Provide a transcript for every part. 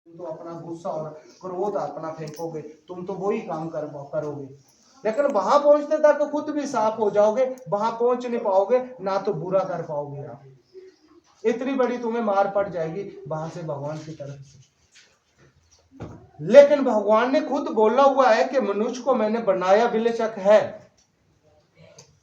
तो अपना गुस्सा और क्रोध अपना फेंकोगे, तुम तो वही काम करोगे। लेकिन वहां पहुंचने तक खुद भी साफ हो जाओगे, वहां पहुंच नहीं पाओगे, ना तो बुरा कर पाओगे आप। इतनी बड़ी तुम्हें मार पड़ जाएगी वहां से भगवान की तरफ से। लेकिन भगवान ने खुद बोला हुआ है कि मनुष्य को मैंने बनाया बेशक है,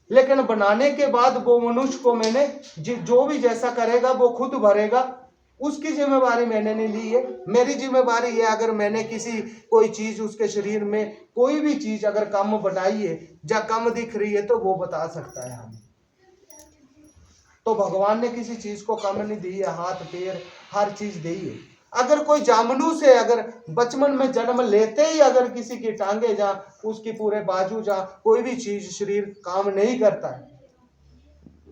लेकिन बनाने के बाद वो मनुष्य को मैंने जो भी जैसा करेगा वो खुद भरेगा, उसकी जिम्मेवारी मैंने नहीं ली है। मेरी जिम्मेवारी है, अगर मैंने किसी कोई चीज उसके शरीर में कोई भी चीज अगर कम बनाई है या कम दिख रही है तो वो बता सकता है हमें। तो भगवान ने किसी चीज को कम नहीं दी है, हाथ पैर हर चीज दी है। अगर कोई जामनू से अगर बचपन में जन्म लेते ही अगर किसी की टांगे जा, उसकी पूरे बाजू जा, कोई भी चीज शरीर काम नहीं करता है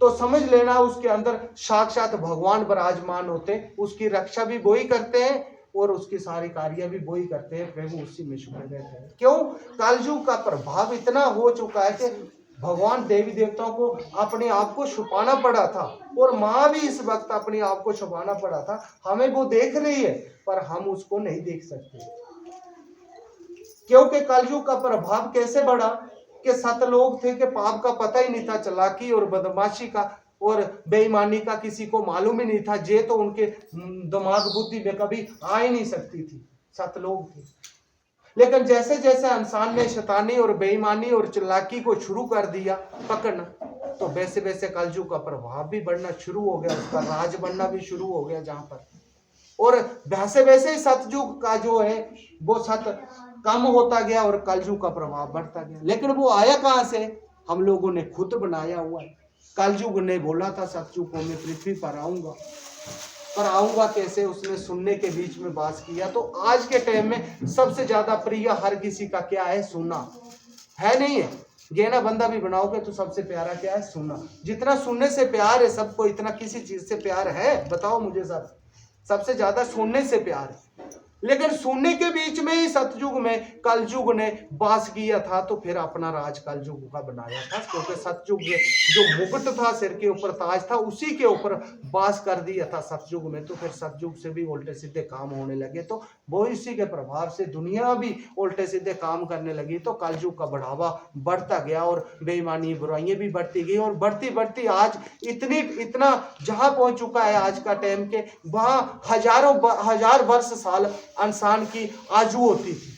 तो समझ लेना उसके अंदर साक्षात भगवान विराजमान होते, उसकी रक्षा भी वही करते हैं और उसकी सारी कार्य भी वही करते हैं, प्रभु उसी में छुपे रहते हैं। क्यों? कलयुग का प्रभाव इतना हो चुका है कि भगवान देवी देवताओं को अपने आप को छुपाना पड़ा था, और माँ भी इस वक्त अपने आप को छुपाना पड़ा था। हमें वो देख रही है पर हम उसको नहीं देख सकते, क्योंकि कलयुग का प्रभाव कैसे बढ़ा कि 7 लोग थे कि पाप का पता ही नहीं था, चालाकी और बदमाशी का और बेईमानी का किसी को मालूम ही नहीं था। जे तो उनके दिमाग बुद्धि में कभी आ ही नहीं सकती थी, 7 लोग थे। लेकिन जैसे जैसे इंसान ने शैतानी और बेईमानी और चालाकी को शुरू कर दिया पकड़ना, तो वैसे वैसे कलयुग का प्रभाव भी बढ़ना शुरू हो गया, उसका राज बनना भी शुरू हो गया जहां पर। और वैसे वैसे ही सतयुग का जो है वो सत कम होता गया और कलयुग का प्रभाव बढ़ता गया। लेकिन वो आया कहां से? हम लोगों ने खुद बनाया हुआ है। कलयुग ने बोला था सतयुग को मैं पृथ्वी पर आऊंगा, पर आऊंगा कैसे? उसने सुनने के बीच में वास किया। तो आज के टाइम में सबसे ज्यादा प्रिय हर किसी का क्या है? सुनना है, नहीं है? गहना बंदा भी बनाओगे तो सबसे प्यारा क्या है? सुनना। जितना सुनने से प्यार है सबको, इतना किसी चीज से प्यार है? बताओ मुझे सर। सबसे ज्यादा सुनने से प्यार है। लेकिन सुनने के बीच में ही सतयुग में कलयुग ने वास किया था, तो फिर अपना राज कलयुग का बनाया था, क्योंकि सतयुग जो मुकुट था, सिर के ऊपर ताज था, उसी के ऊपर वास कर दिया था सतयुग में। तो फिर सतयुग से भी उल्टे सीधे काम होने लगे, तो वो इसी के प्रभाव से दुनिया भी उल्टे सीधे काम करने लगी। तो कलयुग का बढ़ावा बढ़ता गया और बेईमानी बुराइयां भी बढ़ती गई, और बढ़ती बढ़ती आज इतना जहां पहुंच चुका है आज का टाइम के, वहां हजार वर्ष साल इंसान की आयु होती थी,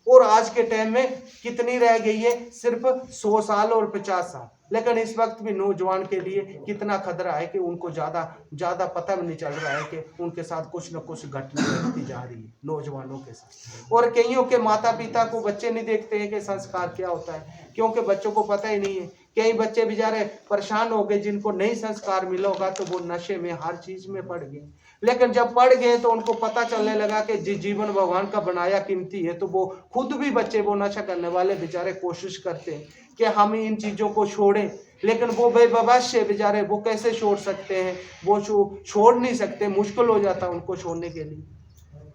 और आज के टाइम में कितनी रह गई है? सिर्फ 100 साल और 50 साल। लेकिन इस वक्त भी नौजवान के लिए कितना खतरा है कि उनको ज्यादा पता भी नहीं चल रहा है कि उनके साथ कुछ न कुछ घटना घटती जा रही है नौजवानों के साथ। और कईयों के माता पिता को बच्चे नहीं देखते हैं कि संस्कार क्या होता है, क्योंकि बच्चों को पता ही नहीं है। कई बच्चे बेचारे परेशान हो गए, जिनको नहीं संस्कार मिला होगा तो वो नशे में हर चीज में पड़ गए। लेकिन जब पढ़ गए तो उनको पता चलने लगा कि जीवन भगवान का बनाया कीमती है, तो वो खुद भी बच्चे, वो नशा करने वाले बेचारे कोशिश करते हैं कि हम इन चीजों को छोड़ें। लेकिन वो बेवश बेचारे, वो कैसे छोड़ सकते हैं? वो छोड़ नहीं सकते, मुश्किल हो जाता है उनको छोड़ने के लिए,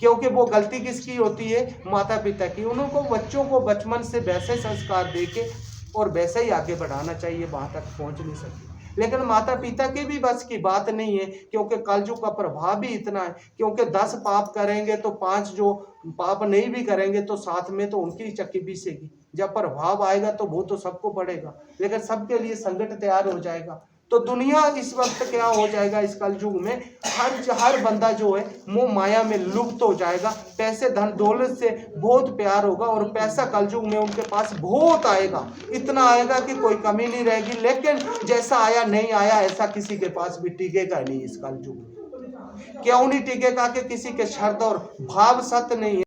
क्योंकि वो गलती किसकी होती है? माता पिता की। उनको बच्चों को बचपन से वैसे संस्कार देके और वैसे ही आगे बढ़ाना चाहिए, वहां तक पहुंच नहीं सकते। लेकिन माता पिता के भी बस की बात नहीं है, क्योंकि कलयुग का प्रभाव भी इतना है, क्योंकि 10 पाप करेंगे तो 5 जो पाप नहीं भी करेंगे तो साथ में तो उनकी चक्की पीसेगी। जब प्रभाव आएगा तो वो तो सबको पड़ेगा, लेकिन सबके लिए संकट तैयार हो जाएगा। तो दुनिया इस वक्त क्या हो जाएगा? इस कलयुग में हर बंदा जो है मोह माया में लुप्त हो जाएगा। पैसे धन दौलत से बहुत प्यार होगा, और पैसा कलयुग में उनके पास बहुत आएगा, इतना आएगा कि कोई कमी नहीं रहेगी। लेकिन जैसा आया नहीं आया ऐसा किसी के पास भी टिकेगा नहीं इस कलयुग में। क्यों नहीं टिकेगा? कि किसी के श्रद्धा और भाव सत्य नहीं है।